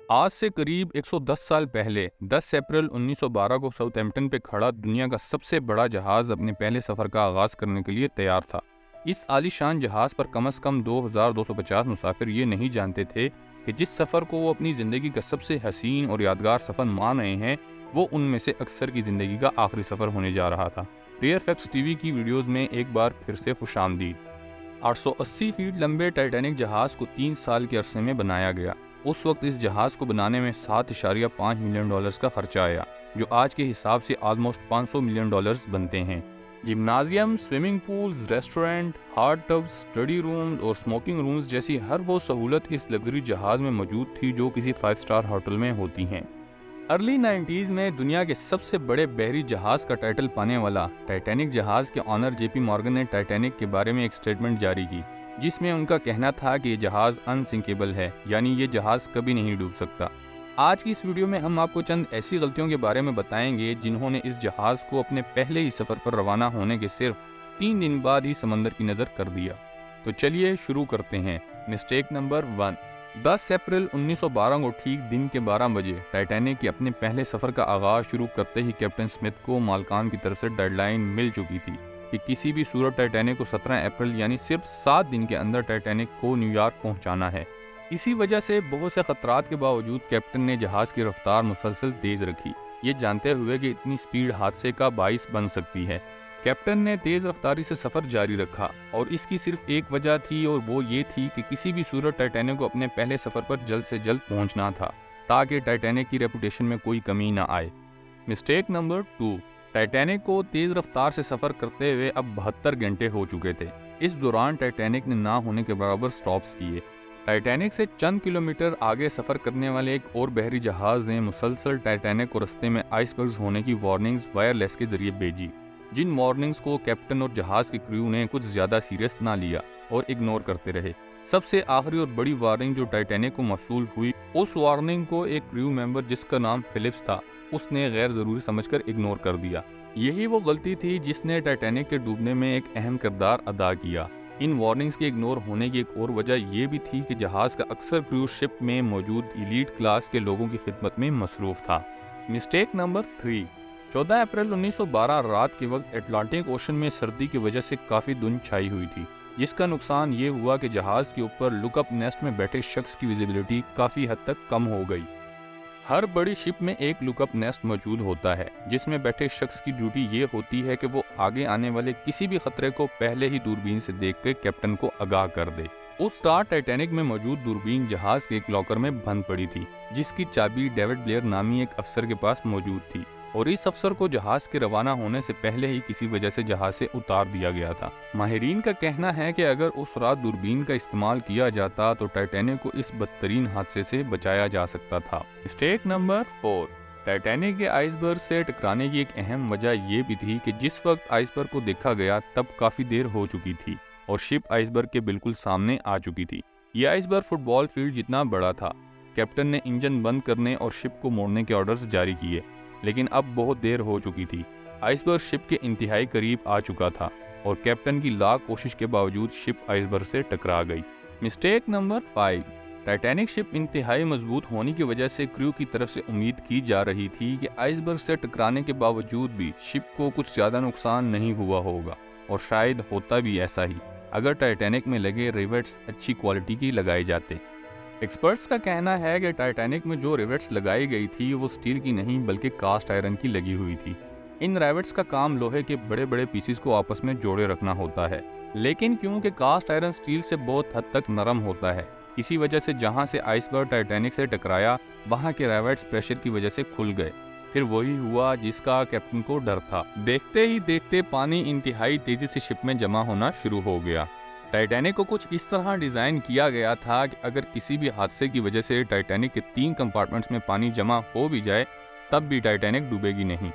آج سے قریب 110 سال پہلے 10 اپریل 1912 کو ساؤتھہمپٹن پہ کھڑا دنیا کا سب سے بڑا جہاز اپنے پہلے سفر کا آغاز کرنے کے لیے تیار تھا۔ اس عالی شان جہاز پر کم از کم 2250 مسافر یہ نہیں جانتے تھے کہ جس سفر کو وہ اپنی زندگی کا سب سے حسین اور یادگار سفر مان رہے ہیں وہ ان میں سے اکثر کی زندگی کا آخری سفر ہونے جا رہا تھا۔ ریئر فیکٹس ٹی وی کی ویڈیوز میں ایک بار پھر سے خوش آمدید۔ 880 فیٹ لمبے ٹائٹینک جہاز کو 3 سال کے عرصے میں بنایا گیا۔ اس وقت اس جہاز کو بنانے میں $7.5 ملین کا خرچہ آیا، جو آج کے حساب سے آلموسٹ $500 ملین بنتے ہیں۔ Gymnasium, swimming pools, restaurant, hot tubs, study rooms اور سموکنگ رومز جیسی ہر وہ سہولت اس لگژری جہاز میں موجود تھی جو کسی 5 اسٹار ہوٹل میں ہوتی ہیں۔ ارلی 90s میں دنیا کے سب سے بڑے بحری جہاز کا ٹائٹل پانے والا ٹائٹینک جہاز کے آنر جے پی مارگن نے ٹائٹینک کے بارے میں ایک سٹیٹمنٹ جاری کی، جس میں ان کا کہنا تھا کہ یہ جہاز انسنکیبل ہے، یعنی یہ جہاز کبھی نہیں ڈوب سکتا۔ آج کی اس ویڈیو میں ہم آپ کو چند ایسی غلطیوں کے بارے میں بتائیں گے جنہوں نے اس جہاز کو اپنے پہلے ہی سفر پر روانہ ہونے کے صرف 3 دن بعد ہی سمندر کی نظر کر دیا۔ تو چلیے شروع کرتے ہیں۔ مسٹیک نمبر 1، 10 اپریل 1912 کو ٹھیک دن کے 12 بجے ٹائٹینک کے اپنے پہلے سفر کا آغاز شروع کرتے ہی کیپٹن اسمتھ کو مالکان کی طرف سے ڈیڈ لائن مل چکی تھی کہ کسی بھی صورت ٹائٹینک کو 17 اپریل یعنی صرف 7 دن کے اندر ٹائٹینک کو نیو یارک پہنچانا ہے۔ اسی وجہ سے بہت سے خطرات کے باوجود کیپٹن نے جہاز کی رفتار مسلسل تیز رکھی، یہ جانتے ہوئے کہ اتنی سپیڈ حادثے کا باعث بن سکتی ہے۔ کیپٹن نے تیز رفتاری سے سفر جاری رکھا اور اس کی صرف ایک وجہ تھی اور وہ یہ تھی کہ کسی بھی صورت ٹائٹینک کو اپنے پہلے سفر پر جلد سے جلد پہنچنا تھا تاکہ ٹائٹینک کی ریپوٹیشن میں کوئی کمی نہ آئے۔ مسٹیک نمبر 2، ٹائٹینک کو تیز رفتار سے سفر کرتے ہوئے اب 72 گھنٹے ہو چکے تھے۔ اس دوران ٹائٹینک نے نہ ہونے کے برابر سٹاپس کیے۔ ٹائٹینک سے چند کلومیٹر آگے سفر کرنے والے ایک اور بحری جہاز نے مسلسل ٹائٹینک کو رستے میں آئس برگز ہونے کی وارننگز وائرلیس کے ذریعے بھیجی، جن وارننگز کو کیپٹن اور جہاز کے کریو نے کچھ زیادہ سیریس نہ لیا اور اگنور کرتے رہے۔ سب سے آخری اور بڑی وارننگ جو ٹائٹینک کو موصول ہوئی، اس وارننگ کو ایک کریو ممبر جس کا نام فلپس تھا، اس نے غیر ضروری سمجھ کر اگنور کر دیا۔ یہی وہ غلطی تھی جس نے ٹائٹینک کے ڈوبنے میں ایک اہم کردار ادا کیا۔ ان وارننگز کے اگنور ہونے کی ایک اور وجہ یہ بھی تھی کہ جہاز کا اکثر کریو شپ میں موجود ایلیٹ کلاس کے لوگوں کی خدمت میں مصروف تھا۔ مسٹیک نمبر 3، 14 اپریل 1912 رات کے وقت اٹلانٹک اوشن میں سردی کی وجہ سے کافی دھند چھائی ہوئی تھی، جس کا نقصان یہ ہوا کہ جہاز کے اوپر لک اپ نیسٹ میں بیٹھے شخص کی ویزیبلٹی کافی حد تک کم ہو گئی۔ ہر بڑی شپ میں ایک لک اپ نیسٹ موجود ہوتا ہے جس میں بیٹھے شخص کی ڈیوٹی یہ ہوتی ہے کہ وہ آگے آنے والے کسی بھی خطرے کو پہلے ہی دوربین سے دیکھ کے کیپٹن کو آگاہ کر دے۔ اس رات ٹائٹینک میں موجود دوربین جہاز کے ایک لاکر میں بند پڑی تھی، جس کی چابی ڈیوڈ بلیئر نامی ایک افسر کے پاس موجود تھی، اور اس افسر کو جہاز کے روانہ ہونے سے پہلے ہی کسی وجہ سے جہاز سے اتار دیا گیا تھا۔ ماہرین کا کہنا ہے کہ اگر اس رات دوربین کا استعمال کیا جاتا تو ٹائٹینک کو اس بدترین حادثے سے بچایا جا سکتا تھا۔ مسٹیک نمبر 4، ٹائٹینک کے آئس برگ سے ٹکرانے کی ایک اہم وجہ یہ بھی تھی کہ جس وقت آئس برگ کو دیکھا گیا تب کافی دیر ہو چکی تھی اور شپ آئس برگ کے بالکل سامنے آ چکی تھی۔ یہ آئس برگ فٹ بال فیلڈ جتنا بڑا تھا۔ کیپٹن نے انجن بند کرنے اور شپ کو موڑنے کے آرڈرز جاری کیے، لیکن اب بہت دیر ہو چکی تھی۔ آئس برگ شپ کے انتہائی قریب آ چکا تھا اور کیپٹن کی لاکھ کوشش کے باوجود شپ آئس برگ سے ٹکرا گئی۔ مسٹیک نمبر 5، ٹائٹینک شپ انتہائی مضبوط ہونے کی وجہ سے کریو کی طرف سے امید کی جا رہی تھی کہ آئس برگ سے ٹکرانے کے باوجود بھی شپ کو کچھ زیادہ نقصان نہیں ہوا ہوگا، اور شاید ہوتا بھی ایسا ہی اگر ٹائٹینک میں لگے ریوٹس اچھی کوالٹی کی لگائے جاتے۔ ایکسپرٹس کا کہنا ہے کہ ٹائٹینک میں جو ریوٹس لگائی گئی تھی وہ سٹیل کی نہیں بلکہ کاسٹ آئرن کی لگی ہوئی تھی۔ ان ریوٹس کا کام لوہے کے بڑے بڑے پیسز کو آپس میں جوڑے رکھنا ہوتا ہے، لیکن کیونکہ کاسٹ آئرن سٹیل سے بہت حد تک نرم ہوتا ہے، اسی وجہ سے جہاں سے آئس برگ ٹائٹینک سے ٹکرایا وہاں کے ریوٹس پریشر کی وجہ سے کھل گئے۔ پھر وہی ہوا جس کا کیپٹن کو ڈر تھا۔ دیکھتے ہی دیکھتے پانی انتہائی تیزی سے شپ میں جمع ہونا شروع ہو گیا۔ ٹائٹینک کو کچھ اس طرح ڈیزائن کیا گیا تھا کہ اگر کسی بھی حادثے کی وجہ سے ٹائٹینک کے 3 کمپارٹمنٹس میں پانی جمع ہو بھی جائے تب بھی ٹائٹینک ڈوبے گی نہیں۔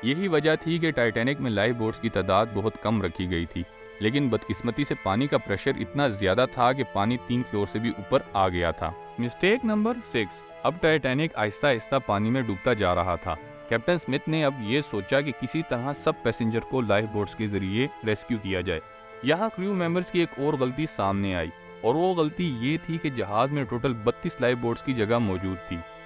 یہی وجہ تھی کہ ٹائٹینک میں لائف بوٹس کی تعداد بہت کم رکھی گئی تھی، لیکن بدقسمتی سے پانی کا پریشر اتنا زیادہ تھا کہ پانی 3 فلور سے بھی اوپر آ گیا تھا۔ مسٹیک نمبر 6، اب ٹائٹینک آہستہ آہستہ پانی میں ڈوبتا جا رہا تھا۔ کیپٹن اسمتھ نے اب یہ سوچا کہ کسی طرح سب پیسنجر کو لائف بوٹس کے ذریعے ریسکیو کیا جائے۔ یہاں کریو ممبرز کی ایک اور غلطی سامنے آئی، اور وہ غلطی یہ تھی کہ جہاز میں ٹوٹل 32 لائف بوٹس کی جگہ موجود تھی،